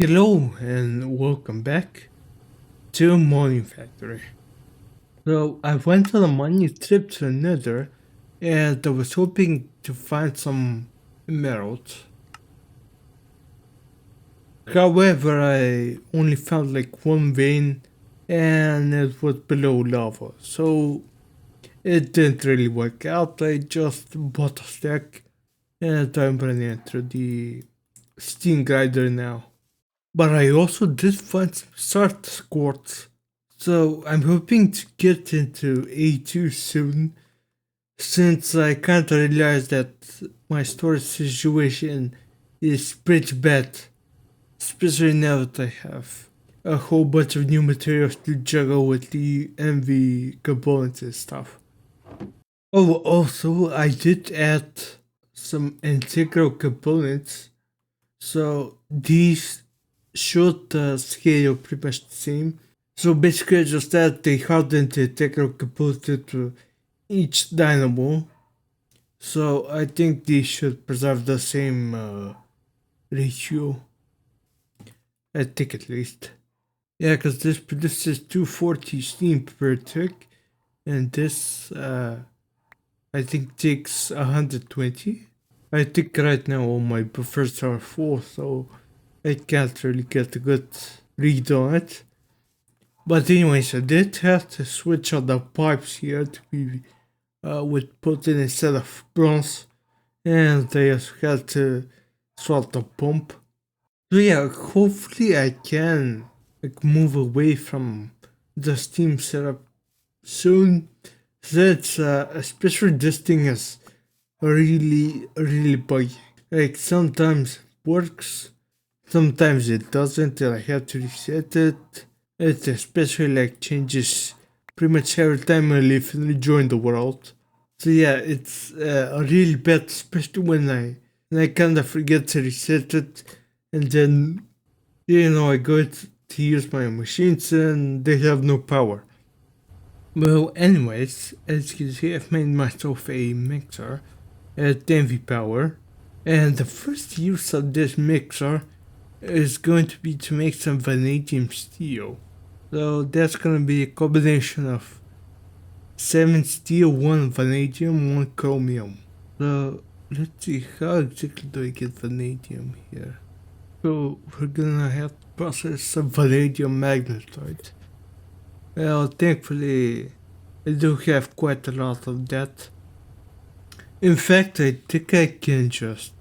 Hello and welcome back to Monifactory. So I went on a mining trip to Nether and I was hoping to find some emeralds. However, I only found like one vein and it was below lava. So it didn't really work out. I just bought a stack and I'm running through the steam grinder now. But I also did find some start quartz. So I'm hoping to get into A2 soon, since I can't realize that my storage situation is pretty bad, especially now that I have a whole bunch of new materials to juggle with the MV components and stuff. Oh, also, I did add some integral components, so these should scale pretty much the same. So basically, I just add the hardened integral component to each dynamo. So I think these should preserve the same ratio. I think at least. Yeah, because this produces 240 steam per tick, and this I think takes 120. I think right now all my buffers are full, so I can't really get a good read on it. But anyways, I did have to switch out the pipes here to be with put in instead of bronze, and I also had to swap the pump. So yeah, hopefully I can like move away from the Steam setup soon. That's especially this thing is really buggy. Like sometimes it works, sometimes it doesn't, and I have to reset it. It especially like changes pretty much every time I leave and rejoin the world. So yeah, it's really bad, especially when I kind of forget to reset it, and then I go to use my machines and they have no power. Well, anyways, as you can see, I've made myself a mixer at 10V power, and the first use of this mixer is going to be to make some vanadium steel. So that's gonna be a combination of 7 steel, 1 vanadium, 1 chromium. So let's see, how exactly do I get vanadium here? So we're gonna have to process some vanadium magnetite. Well, thankfully I do have quite a lot of that. In fact, I think I can just...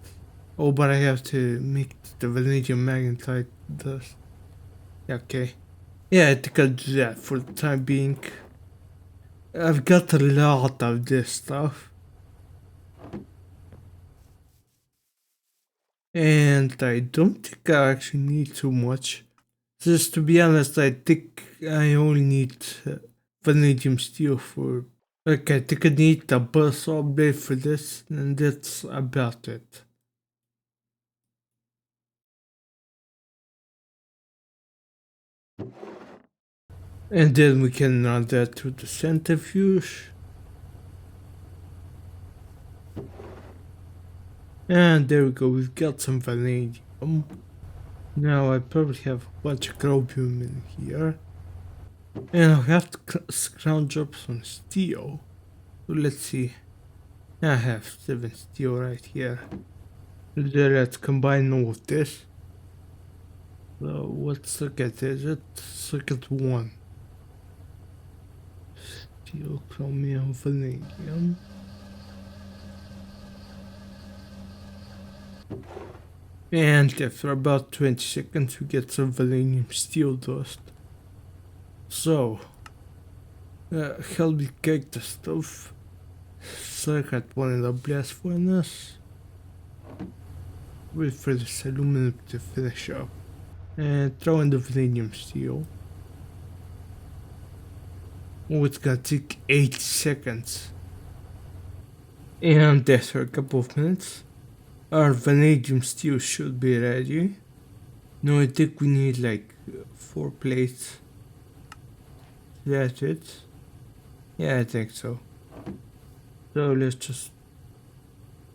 Oh, but I have to make the vanadium magnetite dust. Okay. Yeah, I think I'll do that for the time being. I've got a lot of this stuff. And I don't think I actually need too much. Just to be honest, I think I only need vanadium steel for... Like, I think I need a buzzsaw blade for this, and that's about it. And then we can run that through the centrifuge. And there we go, we've got some vanadium. Now I probably have a bunch of chromium in here. And I'll have to scrounge up some steel. So let's see. I have 7 steel right here. Then let's combine all of this. So let's look at this. Let's look at 1. Steel, chromium, vanadium. And after about 20 seconds we get some vanadium steel dust. So, help me cake the stuff. So I got one in the blast furnace. Wait for this aluminum to finish up. And throw in the vanadium steel. Oh, it's gonna take 8 seconds. And after a couple of minutes, our vanadium steel should be ready. No, I think we need like 4 plates. That's it? Yeah, I think so. So let's just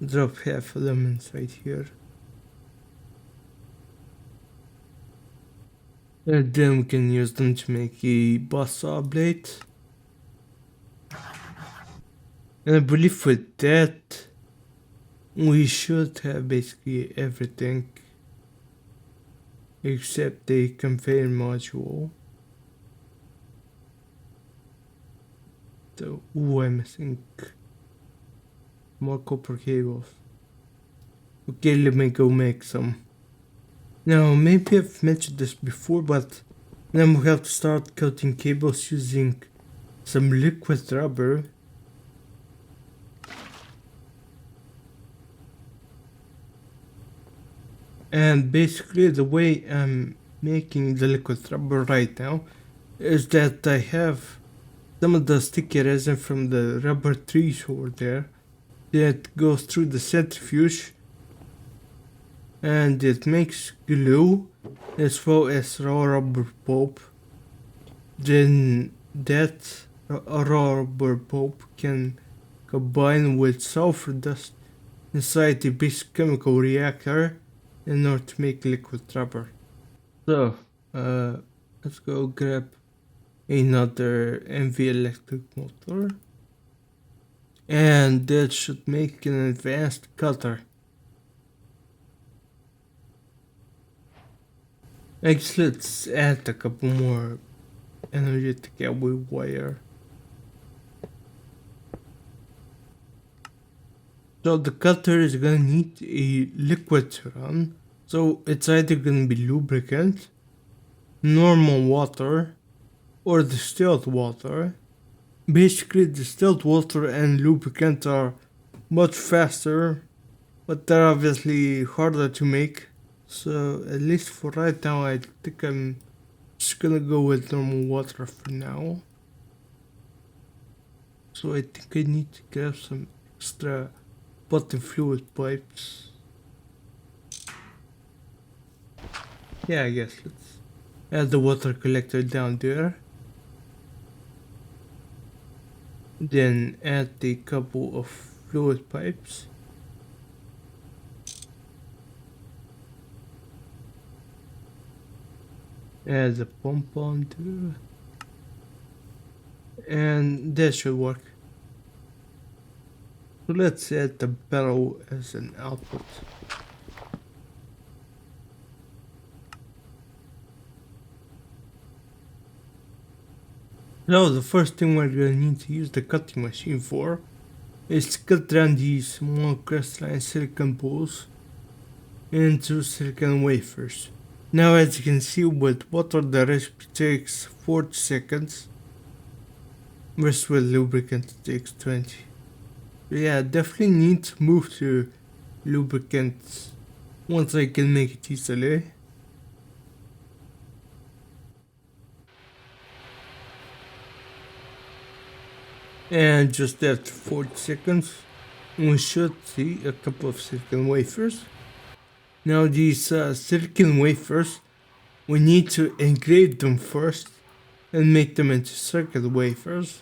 drop half of them inside here. And then we can use them to make a bus saw blade. And I believe with that, we should have basically everything except the conveyor module. So, ooh, I'm missing more copper cables. Okay, let me go make some. Now, maybe I've mentioned this before, but then we have to start cutting cables using some liquid rubber. And basically the way I'm making the liquid rubber right now is that I have some of the sticky resin from the rubber trees over there that goes through the centrifuge and it makes glue as well as raw rubber pulp. Then that raw rubber pulp can combine with sulfur dust inside the basic chemical reactor in order to make liquid rubber. So, let's go grab another MV electric motor. And that should make an advanced cutter. Next, let's add a couple more energetic alloy wire. So the cutter is gonna need a liquid to run. So it's either gonna be lubricant, normal water, or distilled water. Basically, distilled water and lubricant are much faster, but they're obviously harder to make. So at least for right now, I think I'm just gonna go with normal water for now. So I think I need to grab some extra bottom fluid pipes. Yeah, I guess let's add the water collector down there. Then add a couple of fluid pipes. Add the pump on there. And that should work. So let's add the barrel as an output. So the first thing we're gonna need to use the cutting machine for is to cut down these small crystalline silicon balls into silicon wafers. Now as you can see with water the recipe takes 40 seconds, versus with lubricant it takes 20. So yeah, definitely need to move to lubricants once I can make it easily. And just after 40 seconds, we should see a couple of silicon wafers. Now these silicon wafers, we need to engrave them first and make them into circuit wafers.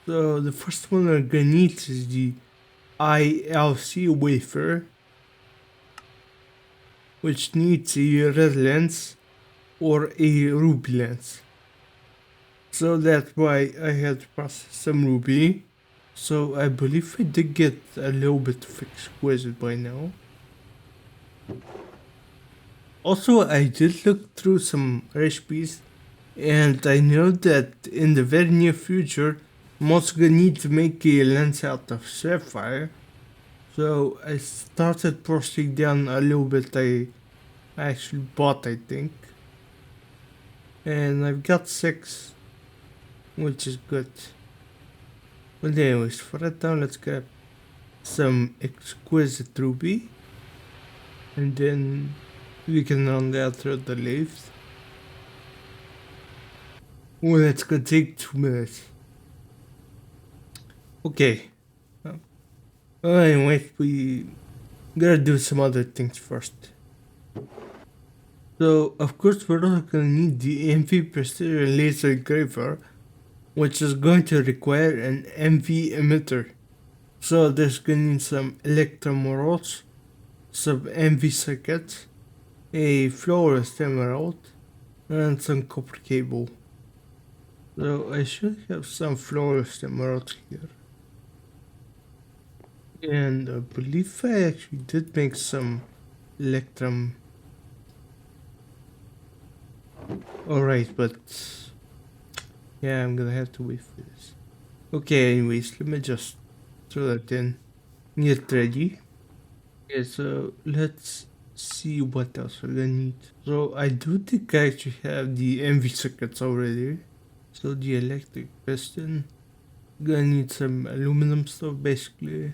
So the first one we're gonna need is the ILC wafer, which needs a red lens or a ruby lens. So that's why I had to process some ruby. So I believe I did get a little bit of exquisite by now. Also, I did look through some recipes and I know that in the very near future I'm also gonna need to make a lens out of sapphire. So I started processing down a little bit I actually bought, I think. And I've got 6, which is good. But anyways, for right now let's grab some exquisite ruby. And then we can run that through the lathe. Well, that's gonna take 2 minutes. Okay. Anyway, we gotta do some other things first. So, of course, we're also gonna need the MV precision laser engraver, which is going to require an MV emitter. So, there's gonna need some electromorals, some MV circuits, a fluorescent emerald, and some copper cable. So I should have some flawless emeralds here. And I believe I actually did make some electrum. Alright, but yeah, I'm gonna have to wait for this. Okay, anyways, let me just throw that in. Get ready. Okay, so let's see what else we're gonna need. So I do think I actually have the MV circuits already. So the electric piston. Gonna need some aluminum stuff basically.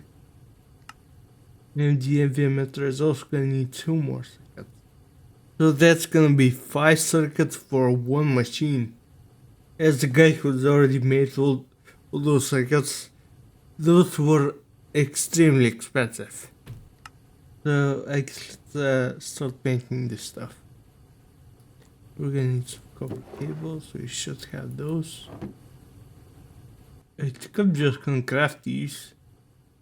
And the MV emitter is also gonna need 2 more circuits. So that's gonna be 5 circuits for one machine. As the guy who's already made all those circuits, those were extremely expensive. So I guess let's start making this stuff. We're gonna need some copper cables, so we should have those. I think I'm just gonna craft these,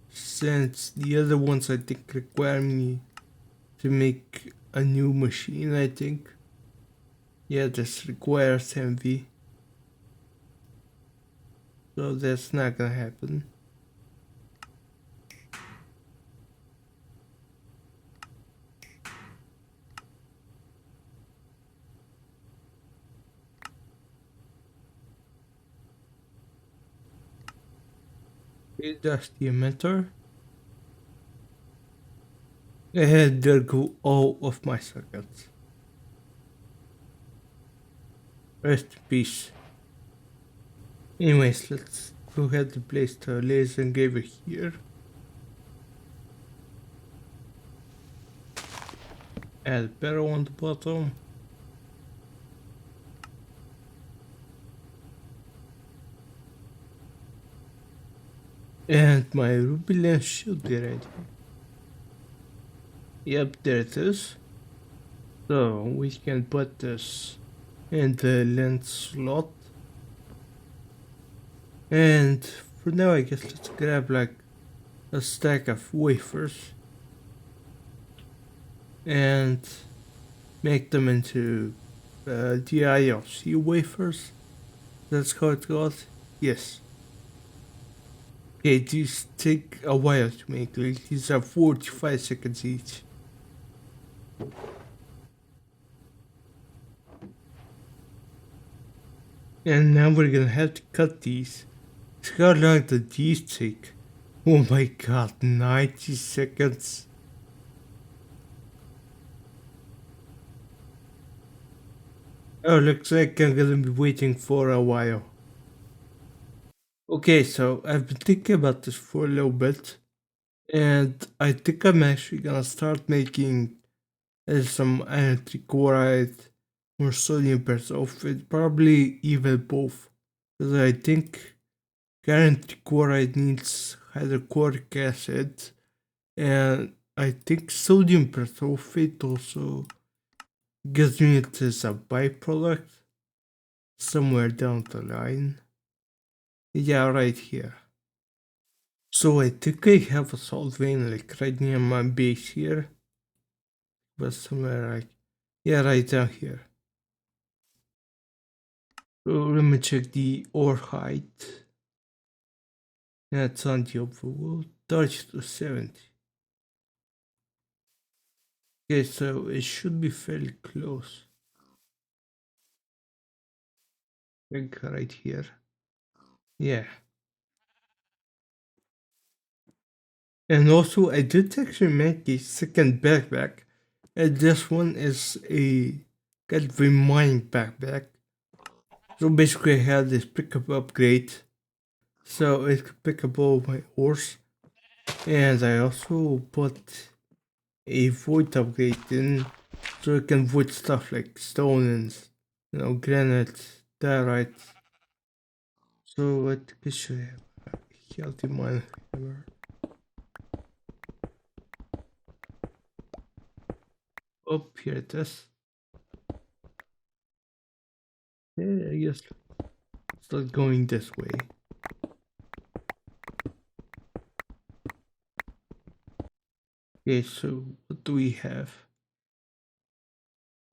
since the other ones I think require me to make a new machine, I think. Yeah, this requires MV. So that's not gonna happen. That's the emitter. And there go all of my circuits. Rest in peace. Anyways, let's go ahead and place the laser engraver here. Add a barrel on the bottom. And my ruby lens should be ready. Yep, there it is. So we can put this in the lens slot. And for now, I guess let's grab like a stack of wafers and make them into DILC wafers. That's how it goes. Yes. Okay, these take a while to make. Like, these are 45 seconds each. And now we're gonna have to cut these. Look how long did these take? Oh my god, 90 seconds. Oh, looks like I'm gonna be waiting for a while. Okay, so I've been thinking about this for a little bit, and I think I'm actually gonna start making some anti-chloride or sodium persulfate, probably even both. Because I think anti-chloride needs hydrochloric acid, and I think sodium persulfate also gives me it as a byproduct somewhere down the line. Yeah, right here. So I think I have a salt vein like right near my base here, but somewhere like, yeah, right down here. So let me check the ore height. That's on the overworld, 30 to 70. Okay, so it should be fairly close. Like right here. Yeah. And also, I did actually make a second backpack. And this one is a kind of a mining backpack. So basically, I had this pickup upgrade. So it could pick up all my ores. And I also put a void upgrade in. So it can void stuff like stone and granite, diorite. So I think I should have a healthy mine hammer. Oh, here it is. Yeah, I guess start going this way. Okay, so what do we have?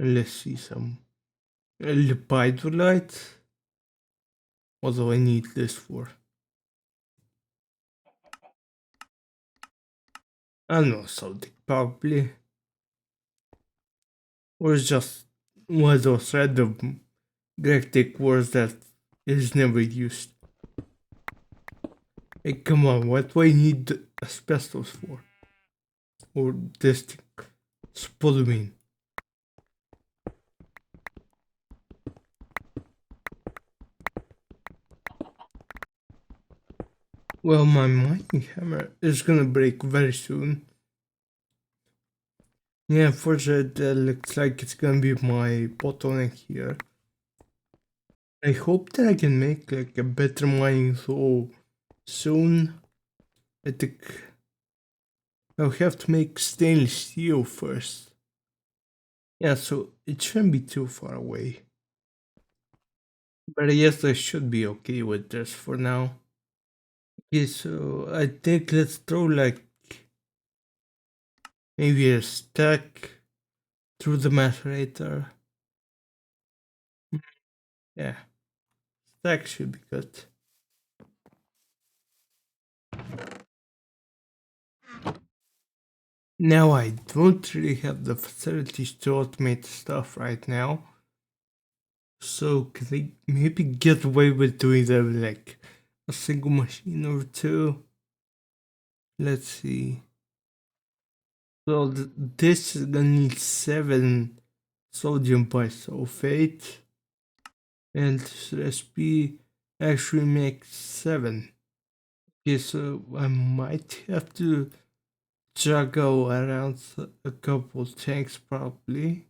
Let's see some Lepidolite? What do I need this for? I don't know, something probably. Or it's just one of those random Gregtech words that is never used. Hey, come on, what do I need asbestos for? Or this thing? Spodumene. Well, my mining hammer is gonna break very soon. Yeah, unfortunately, that looks like it's gonna be my bottleneck here. I hope that I can make like a better mining tool soon. I think I'll have to make stainless steel first. Yeah, so it shouldn't be too far away. But I guess I should be okay with this for now. Okay, so I think let's throw like maybe a stack through the macerator. Yeah, stack should be good. Now I don't really have the facilities to automate stuff right now. So can I maybe get away with doing that with like a single machine or two? Let's see. So this is gonna need 7 sodium bisulfate, and this recipe actually makes 7. Okay, so I might have to juggle around a couple tanks probably.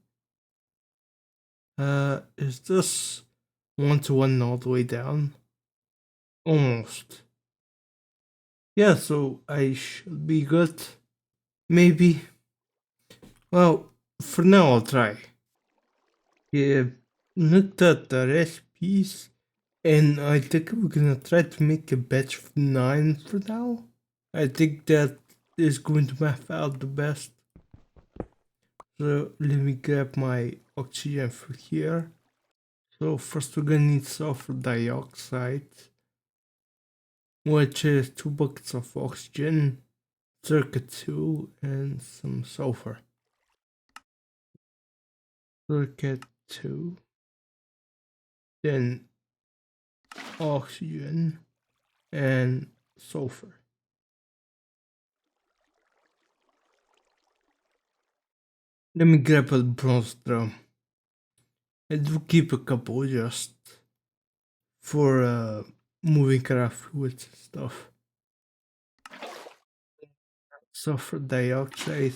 Is this 1-to-1 all the way down? Almost. Yeah, so I should be good. Maybe. Well, for now I'll try. Yeah, looked at the recipes, and I think we're gonna try to make a batch of 9 for now. I think that is going to map out the best. So let me grab my oxygen for here. So first we're gonna need sulfur dioxide, which is 2 buckets of oxygen, circuit 2, and some sulfur. Circuit 2, then oxygen, and sulfur. Let me grab a bronze drum. I do keep a couple just for moving craft with stuff. Sulfur dioxide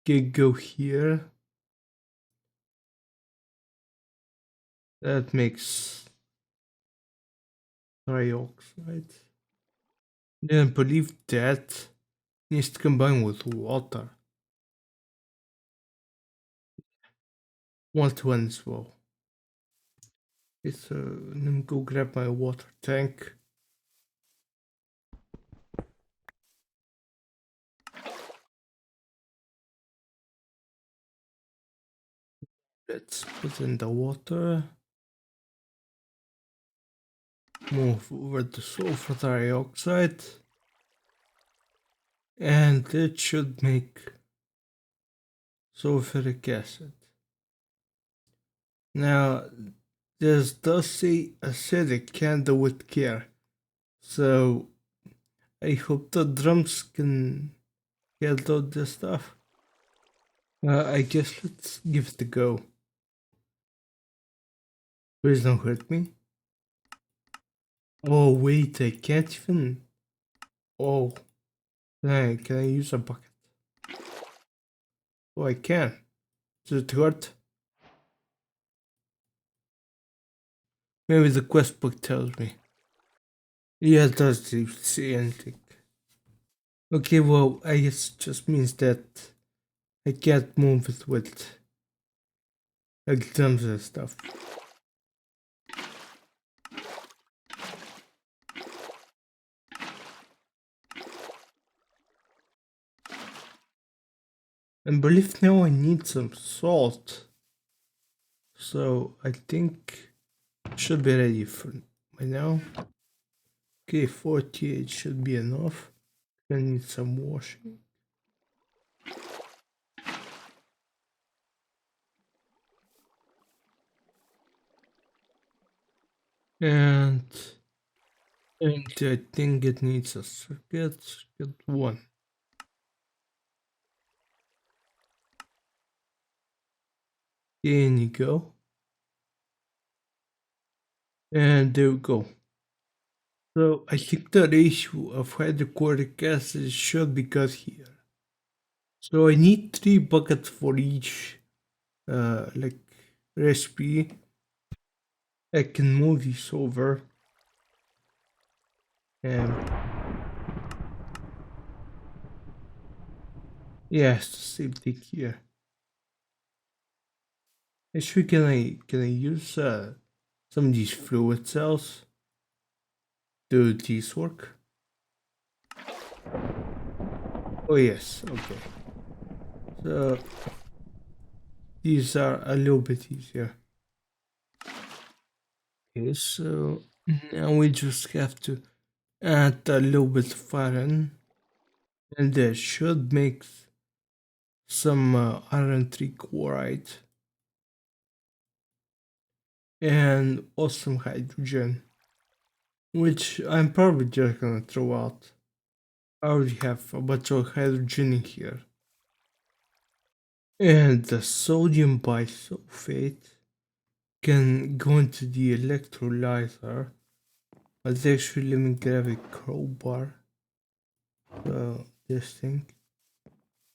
can go here. That makes dioxide. Then I believe that needs to combine with water. 1-to-1 as well. It's let me go grab my water tank. Let's put in the water. Move over the sulfur dioxide. And it should make sulfuric acid. Now, this does say acidic handle with care. So, I hope the drums can handle this stuff. I guess let's give it a go. Please don't hurt me. Oh wait, I can't even. Oh, can I use a bucket? Oh, I can. Does it hurt? Maybe the quest book tells me. Yeah, it does say anything. Okay, well, I guess it just means that I can't move it with drums and stuff. I believe now I need some salt. So I think should be ready for by now. Okay, 48 should be enough. I need some washing. And I think it needs a circuit one. In you go. And there we go. So I think the ratio of hydrochloric acid should be good here. So I need 3 buckets for each like recipe. I can move this over and yes, same thing here. Actually, can I use some of these fluid cells to do this work? Oh yes, okay. So these are a little bit easier. Okay, so now we just have to add a little bit of iron, and that should make some iron 3 chloride and also hydrogen, which I'm probably just gonna throw out. I already have a bunch of hydrogen in here. And the sodium bisulfate can go into the electrolyzer. But actually, let me grab a crowbar. This thing.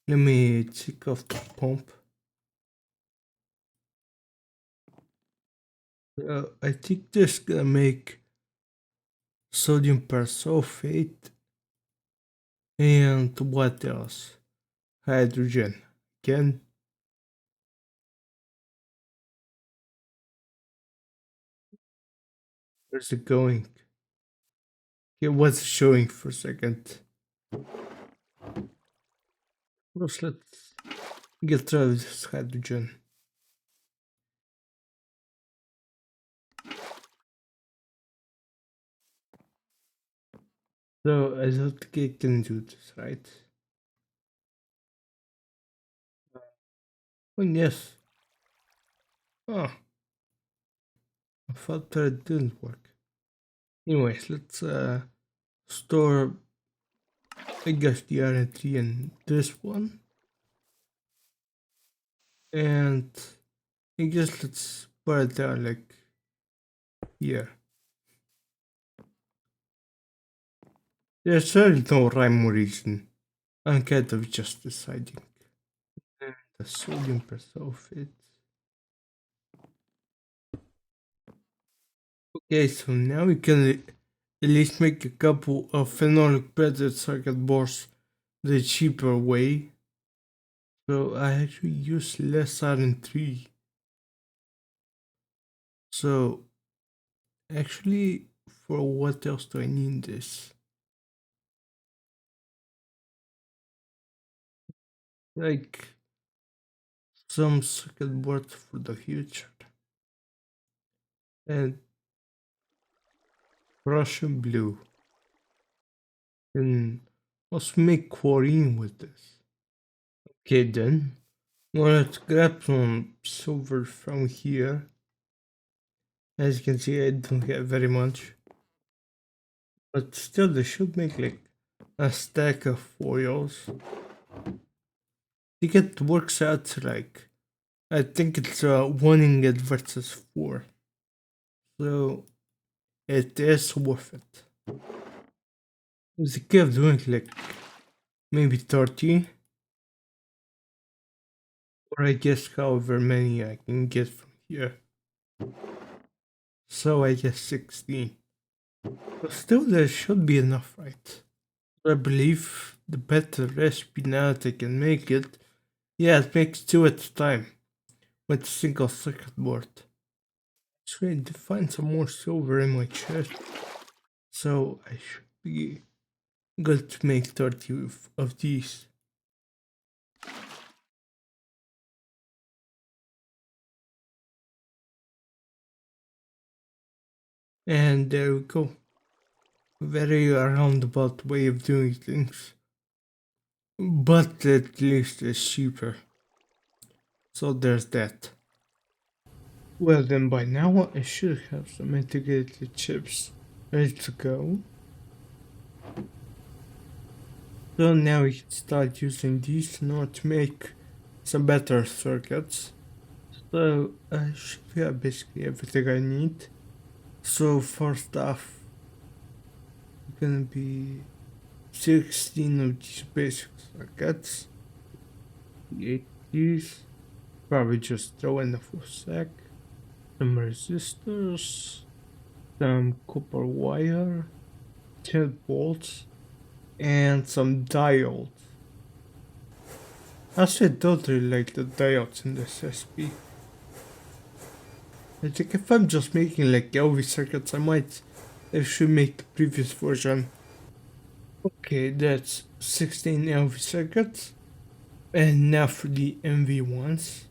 Let me take off the pump. I think this is gonna make sodium persulfate and what else? Hydrogen. Again, where's it going? It was showing for a second. First, let's get rid of this hydrogen. So I don't think I can do this, right? Oh yes. Oh, I thought that it didn't work. Anyways, let's store I guess the RN3 in this one. And I guess let's put it down like here. There's really no rhyme or reason. I'm kind of just deciding. And the sodium persulfate. Okay, so now we can at least make a couple of phenolic printed circuit boards the cheaper way. So I actually use less iron 3. So actually, for what else do I need this? Like some circuit boards for the future. And Russian blue. And let's make chlorine with this. Okay then. Well, let's grab some silver from here. As you can see, I don't have very much. But still, they should make like a stack of foils. I think it works out like, I think it's 1 ingot versus 4. So it is worth it. The kept doing like maybe 30. Or I guess however many I can get from here. So I guess 16. But still there should be enough, right? I believe the better recipe now that I can make it. Yeah, it makes 2 at a time with a single circuit board. Actually, I need to find some more silver in my chest. So I should be good to make 30 of these. And there we go. Very roundabout way of doing things. But at least it's cheaper. So there's that. Well then by now I should have some integrated chips ready to go. So now we can start using these in order to make some better circuits. So I should have basically everything I need. So first off, gonna be 16 of these basic circuits. Create these. Probably just throw in a full stack. Some resistors. Some copper wire. 10 volts. And some diodes. Actually, I don't really like the diodes in this SP. I think if I'm just making like LV circuits, I might actually make the previous version. Okay, that's 16 LV circuits. And now for the MV ones.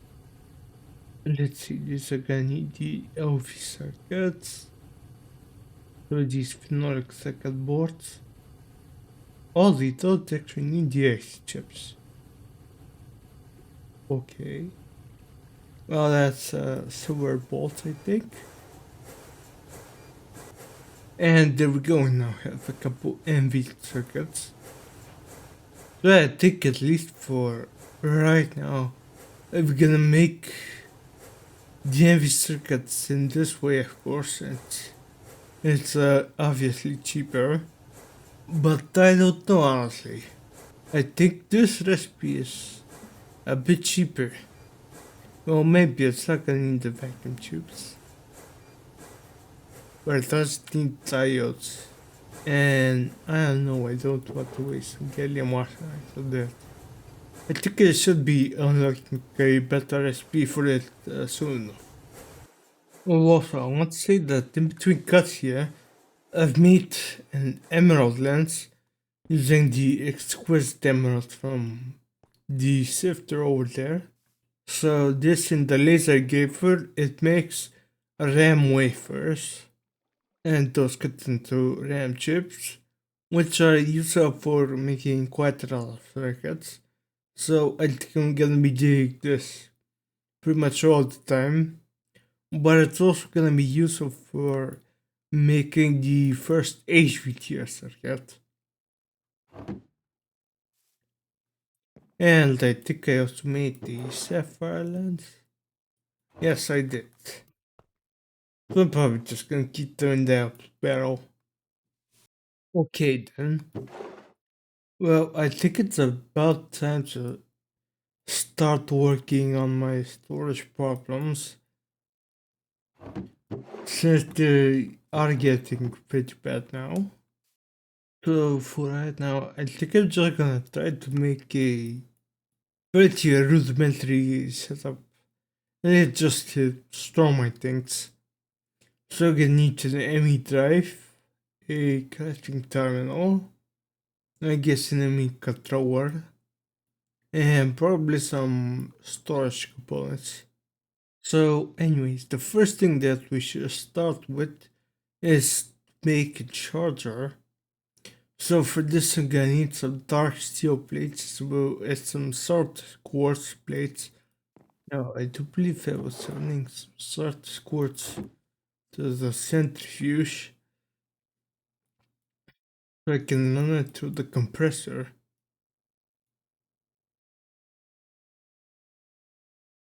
Let's see, these are gonna need the LV circuits. So these phenolic circuit boards. All they don't actually need the IC chips. Okay. Well, that's silver bolts, I think. And there we go, we now have a couple MV circuits. So I think at least for right now, we're gonna make the MV circuits in this way, of course, and it's obviously cheaper. But I don't know honestly. I think this recipe is a bit cheaper. Well, maybe it's not gonna need the vacuum tubes. But it does need diodes. And I don't know, I don't want to waste gallium arsenide on that. I think it should be unlocking a better recipe for it soon. Well, also, I want to say that in between cuts here, I've made an emerald lens using the exquisite emerald from the sifter over there. So this in the laser gaper, it makes RAM wafers, and those cut into RAM chips, which are useful for making quite a lot of circuits. So I think I'm gonna be doing this pretty much all the time, but it's also gonna be useful for making the first HVTR circuit. And I think I also made the sapphire lens. Yes, I did. So I'm probably just gonna keep doing that barrel. Okay then. Well, I think it's about time to start working on my storage problems, since they are getting pretty bad now. So for right now, I think I'm just gonna try to make a pretty rudimentary setup. And it's just to store my things. So I'm gonna need an ME drive, a crafting terminal, I guess an ME controller, and probably some storage components. So anyways, the first thing that we should start with is make a charger. So for this I'm gonna need some dark steel plates as well as some sort quartz plates. Now I do believe I was running some sort quartz to the centrifuge so I can run it through the compressor.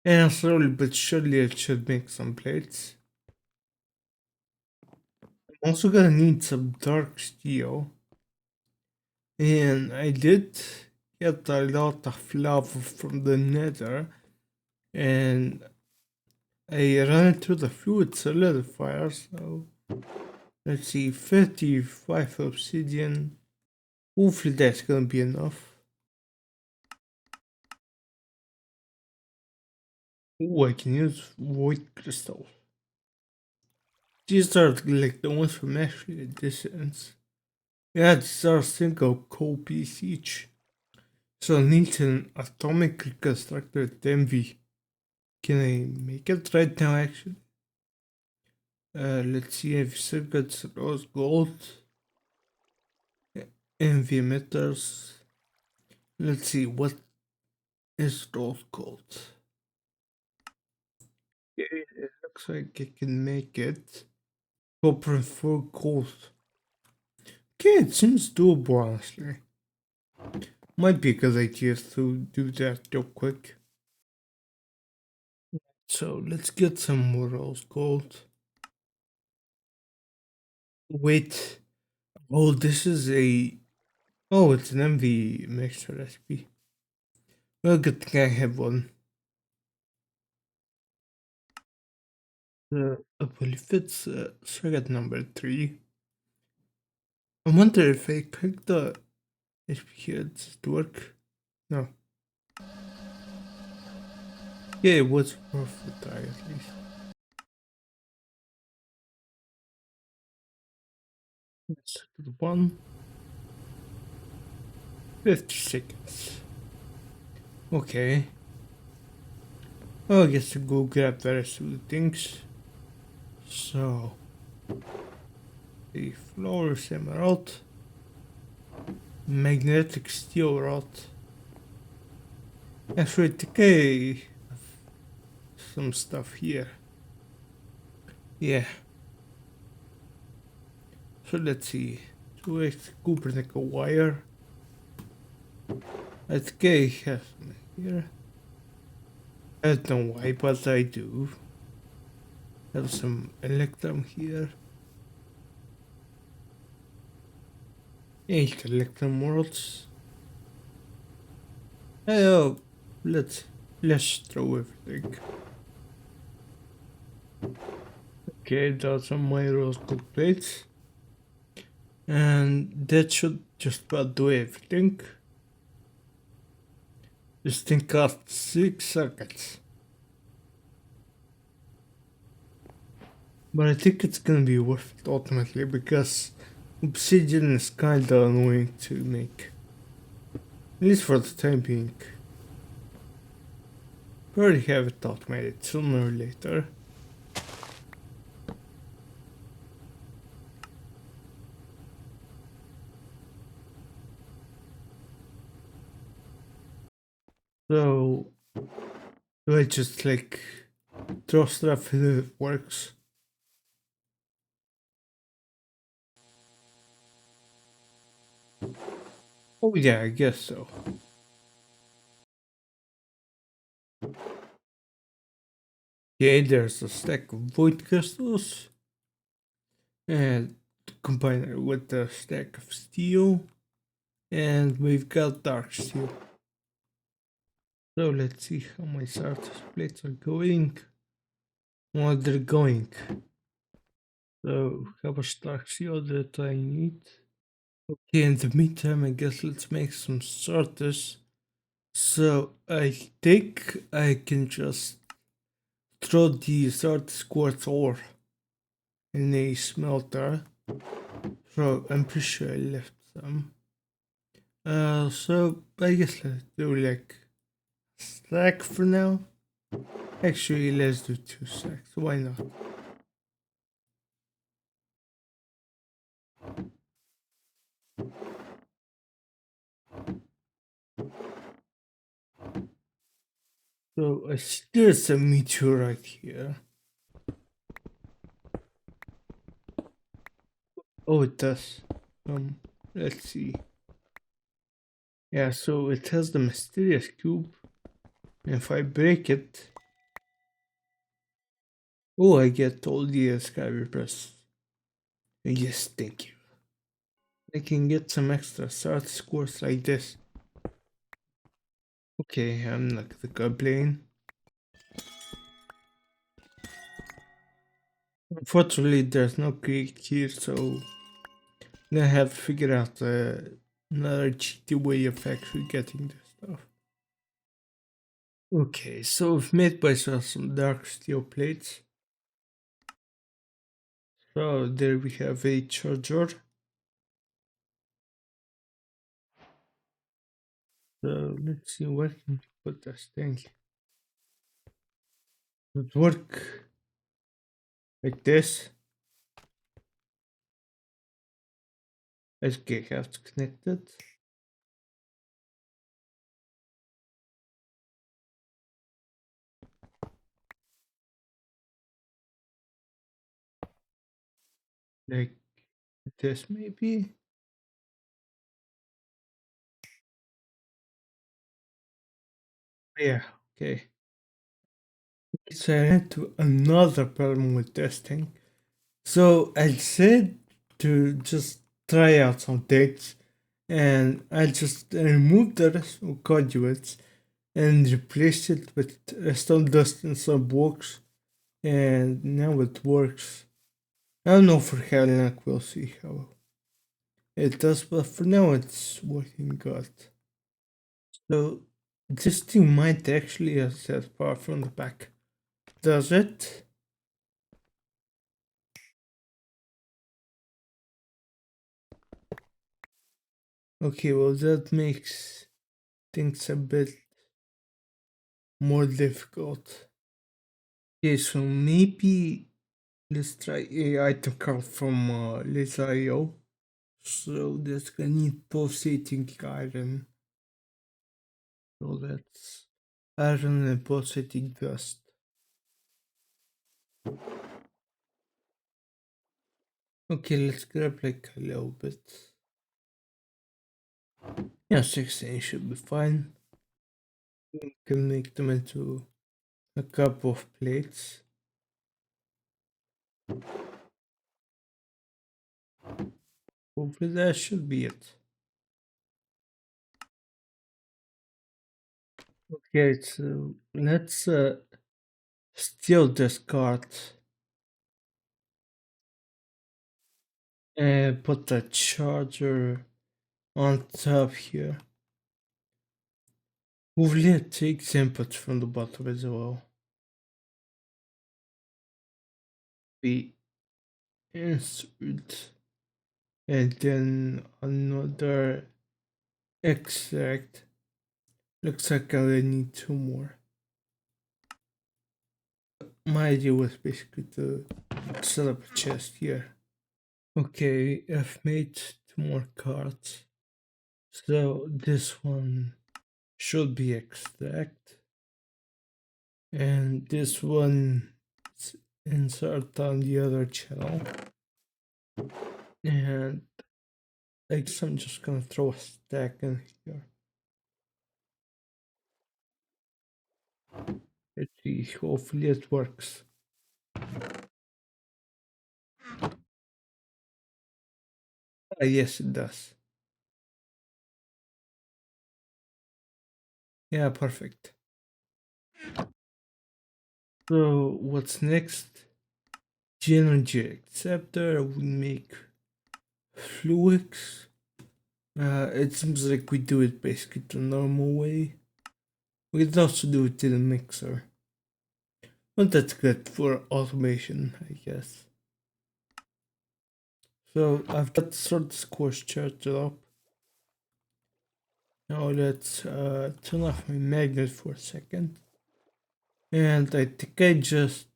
And slowly but surely it should make some plates. I'm also gonna need some dark steel. And I did get a lot of lava from the nether. And I ran it through the fluid solidifier, so let's see, 55 obsidian. Hopefully that's gonna be enough. Oh, I can use void crystal. These are like the ones from actually editions. Yeah, these are single core piece each. So I need an atomic reconstructed MV. Can I make it right now actually? Let's see if circuits rose gold, NV emitters. Let's see what is rose gold. Okay, it looks like I can make it. Copper and 4 gold. Okay, it seems doable honestly. Might be a good idea to do that real quick. So let's get some more rose gold. Wait. Oh, this is a. Oh, it's an MV mixture recipe. Well, good thing I have one. I believe it's circuit number 3. I wonder if I click the HP here, does it work? No. Yeah, it was worth a try at least. Circuit 1. 50 seconds. Okay. Well, I guess to go grab the rest of the things. So, the flowers emerald, magnetic steel rod. Actually, I think I have some stuff here. Yeah. So let's see. 2x Kubernetes wire. I think I have some here. I don't know why, but I do. Have some electrum here. 8 electrum worlds. Oh, let's throw everything. Okay, that's some my rose gold plates. And that should just about do everything. This thing costs 6 circuits. But I think it's gonna be worth it ultimately because obsidian is kinda annoying to make. At least for the time being. We already have it automated sooner or later. So do I just like throw stuff and it works? Oh yeah, I guess so. Yeah, there's a stack of void crystals. And combine it with the stack of steel. And we've got dark steel. So let's see how my starter plates are going. Well, they're going. So how much dark steel that I need? Okay, in the meantime, I guess let's make some sorters. So I think I can just throw the sorters quartz ore in a smelter. So I'm pretty sure I left some. So I guess let's do like stack for now. Actually, let's do 2 stacks. Why not? So I see there's a meteorite here. Oh, it does. Let's see. Yeah, so it has the mysterious cube. And if I break it, oh, I get all the skyscrapers. Yes, thank you. I can get some extra start scores like this. Okay, I'm not gonna complain. Unfortunately, there's no creek here, so I have to figure out another cheaty way of actually getting this stuff. Okay, so we've made myself some dark steel plates. So there we have a charger. So let's see where can we put this thing. Would work like this. Okay, I have to connect it. Like this maybe? Yeah, okay. So I had to another problem with testing. So I said to just try out some things, and I just removed the rest of conduits and replaced it with stone dust and some blocks, and now it works. I don't know for how long, we'll see how it does, but for now it's working good. So this thing might actually set power from the back. Does it? Okay, well that makes things a bit more difficult. Okay, so maybe let's try AI to come from Liz.io. So that's gonna need pulsating iron. So that's iron and pulsating dust. Okay, let's grab like a little bit. Yeah, 16 should be fine. We can make them into a couple of plates. Hopefully that should be it. Okay, so let's steal this card and put the charger on top here. Hopefully it takes inputs from the bottom as well. We insert and then another extract. Looks like I need two more. My idea was basically to set up a chest here. Okay, I've made two more cards. So this one should be extract. And this one is insert on the other channel. And I guess I'm just gonna throw a stack in here. Let's see, hopefully it works. Yes, it does. Yeah, perfect. So what's next? Energy acceptor. We make fluix. It seems like we do it basically the normal way. We could also do it in a mixer. But that's good for automation, I guess. So I've got sort of course charged up. Now let's turn off my magnet for a second. And I think I just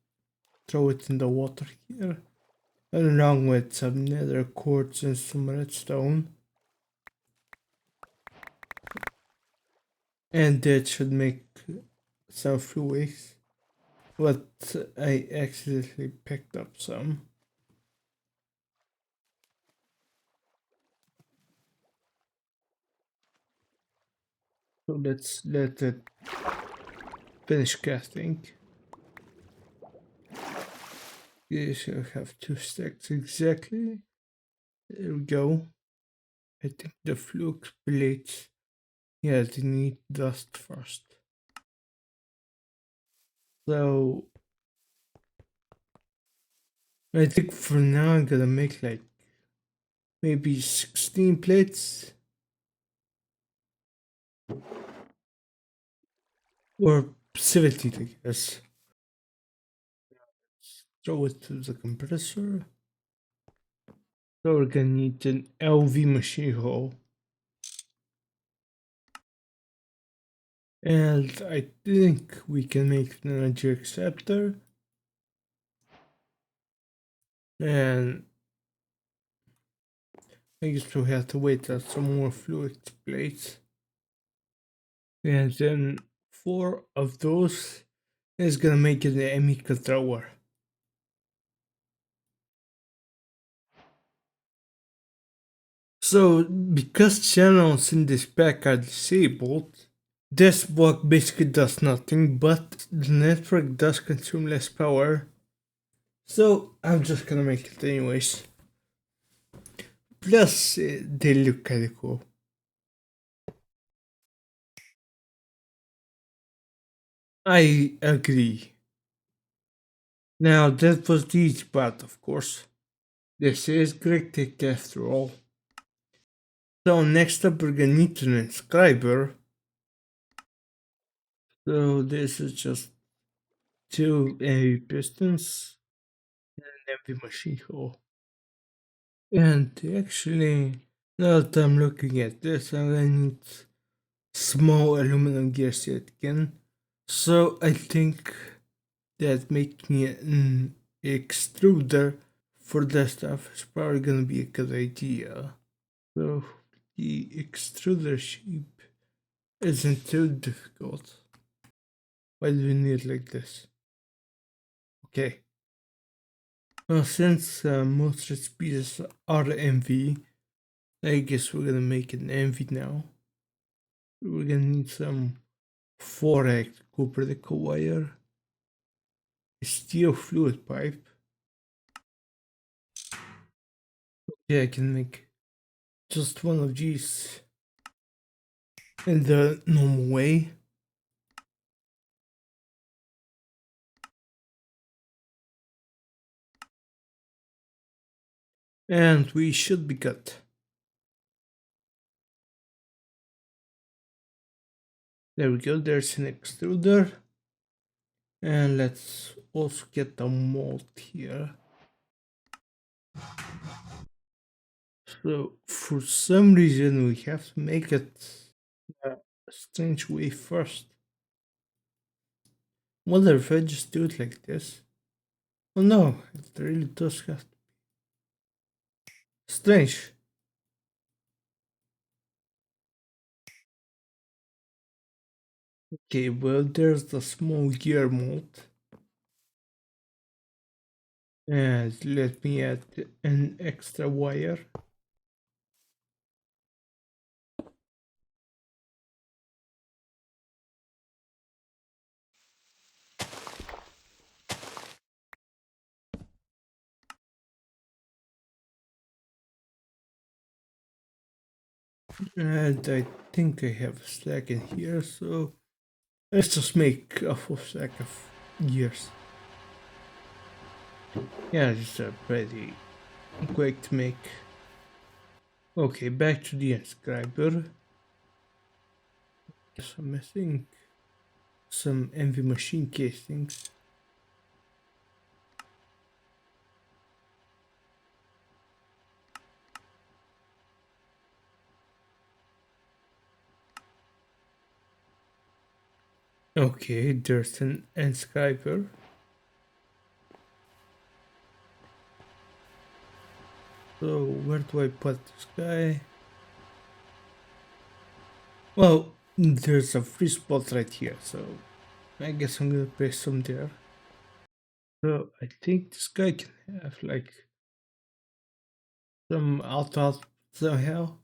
throw it in the water here, along with some nether quartz and some redstone. And that should make some fluids. But I accidentally picked up some. So let's let it finish casting. You should have two stacks exactly. There we go. I think the flux plates. Yeah, they need dust first. So I think for now I'm gonna make like maybe 16 plates or 17, I guess. Throw it to the compressor. So we're gonna need an LV machine hole. And I think we can make an energy acceptor. And I used to have to wait at some more fluid plates. And then four of those is gonna make it an ME controller. So because channels in this pack are disabled, this block basically does nothing, but the network does consume less power. So I'm just gonna make it anyways. Plus, they look kinda cool. I agree. Now that was the easy part, of course. This is Gregtech after all. So next up we're gonna need an inscriber. So this is just two heavy pistons and an empty machine hole. And actually, now that I'm looking at this, I'm gonna need small aluminum gears yet again. So I think that making an extruder for that stuff is probably gonna be a good idea. So the extruder shape isn't too difficult. Why do we need it like this? Okay. Well, since most recipes are MV, I guess we're gonna make an MV now. We're gonna need some 4-act copper wire, a steel fluid pipe. Yeah, I can make just one of these in the normal way. And we should be good. There we go, there's an extruder. And let's also get the mold here. So for some reason we have to make it a strange way first. Wonder if I just do it like this. Oh no, it really does have to be strange. Okay, well there's the small gear mold. And let me add an extra wire. And I think I have a stack in here, so let's just make a full stack of gears. Yeah, these are pretty quick to make. Okay, back to the inscriber. Yes, I'm missing some envy machine casings. Okay, there's an inscriber. So where do I put this guy? Well, there's a free spot right here, so I guess I'm gonna place some there. So I think this guy can have like some output somehow.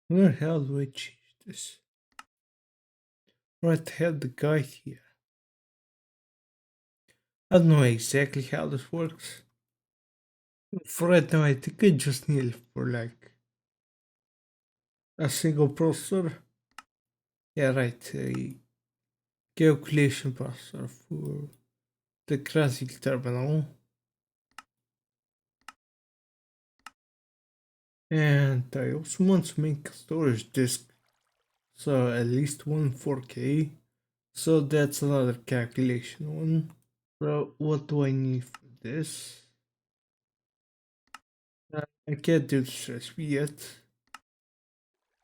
Where the hell do I change this? Right, have the guide here. I don't know exactly how this works. For right now, I think I just need it for like a single processor. Yeah, right, a calculation processor for the graphic terminal. And I also want to make a storage disk, so at least one 4K. So that's another calculation one. So what do I need for this? I can't do this recipe yet.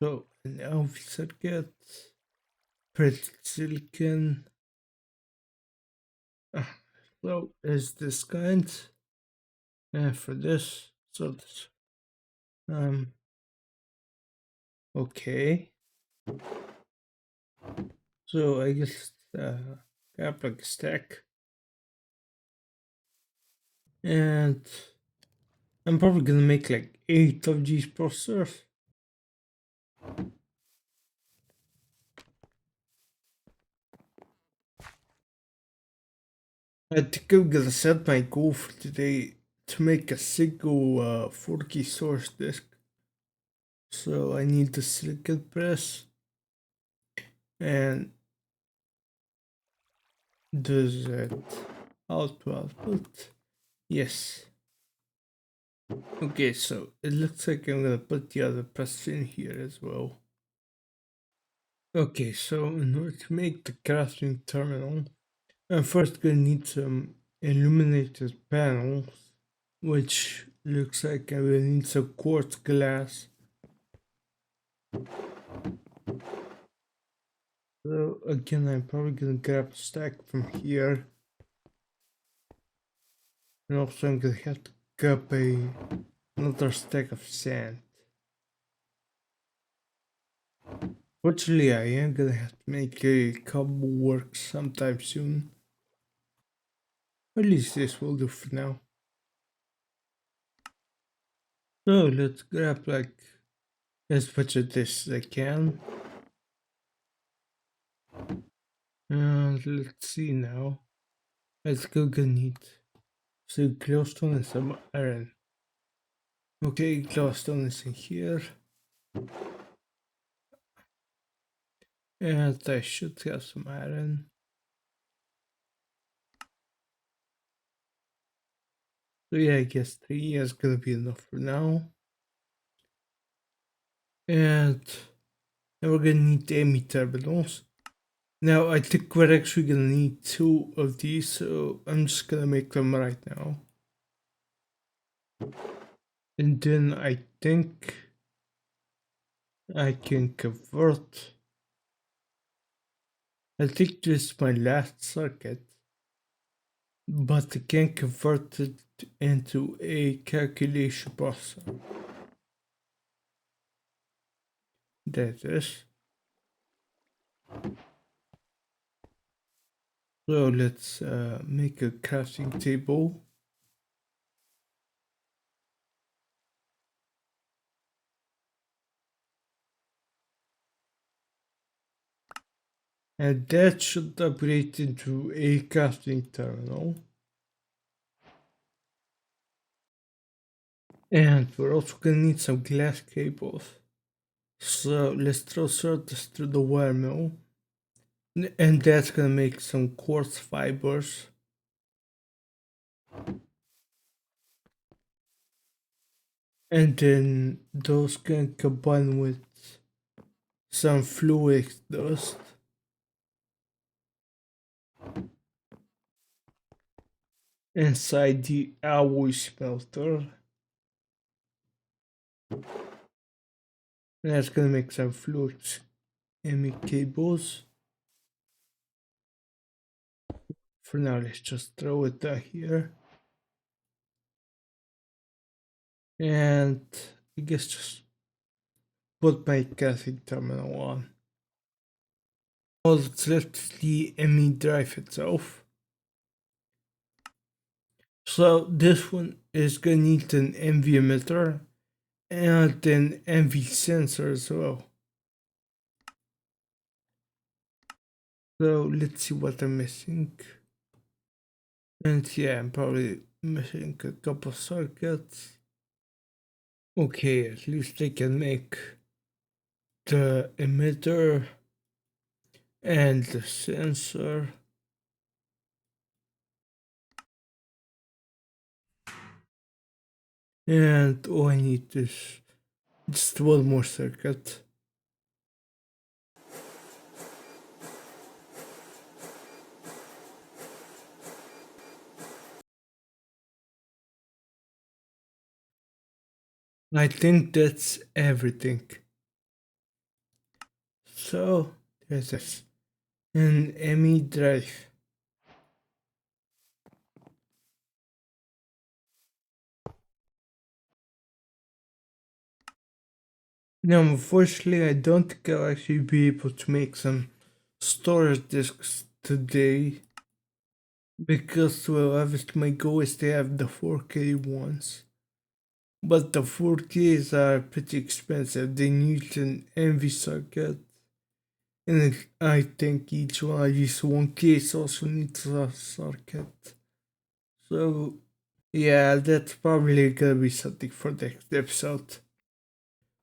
So an LV circuit, printed silicon. So is this kind. And for this, so this Um, okay. So I guess grab like a stack. And I'm probably gonna make like 8 of these processors. I think I'm gonna set my goal for today to make a single 4K source disk. So I need the silicon press and does that output. Yes. Okay, so it looks like I'm gonna put the other press in here as well. Okay, so in order to make the crafting terminal, I'm first gonna need some illuminated panels, which looks like I will need some quartz glass. So again, I'm probably gonna grab a stack from here, and also I'm gonna have to grab another stack of sand. Fortunately, I am gonna have to make a cobble work sometime soon. At least this will do for now. So let's grab like as much of this as I can. And let's see now. Let's go gonna need some glowstone and some iron. Okay, glowstone is in here. And I should have some iron. So yeah, I guess 3 is gonna be enough for now. And now we're gonna need Amy terminals. Now I think we're actually gonna need 2 of these, so I'm just gonna make them right now. And then I think I can convert. I think this is my last circuit, but I can convert it into a calculation processor. That is. So let's make a crafting table. And that should upgrade into a crafting terminal. And we're also gonna need some glass cables. So let's transfer this through the wire mill. And that's gonna make some quartz fibers. And then those can combine with some fluid dust. Inside the alloy smelter. And that's gonna make some fluid ME cables. For now, let's just throw it down here. And I guess just put my casting terminal on. All that's left is the ME drive itself. So this one is gonna need an MV emitter and an MV sensor as well. So let's see what I'm missing. And yeah, I'm probably missing a couple circuits. Okay, at least I can make the emitter and the sensor. And all I need is just one more circuit. I think that's everything. So there's this. An ME drive. Now, unfortunately, I don't think I'll actually be able to make some storage discs today because, well, obviously my goal is to have the 4K ones. But the 4Ks are pretty expensive. They need an NV circuit, and I think each one of these 1Ks also needs a circuit. So, yeah, that's probably gonna be something for next episode.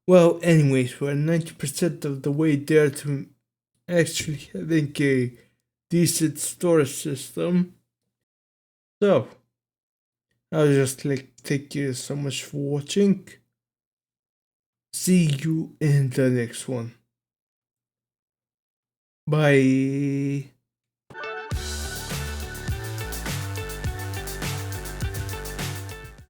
Well, anyways, we're 90% of the way there to actually having a decent storage system. So, I'll just like thank you so much for watching. See you in the next one. Bye.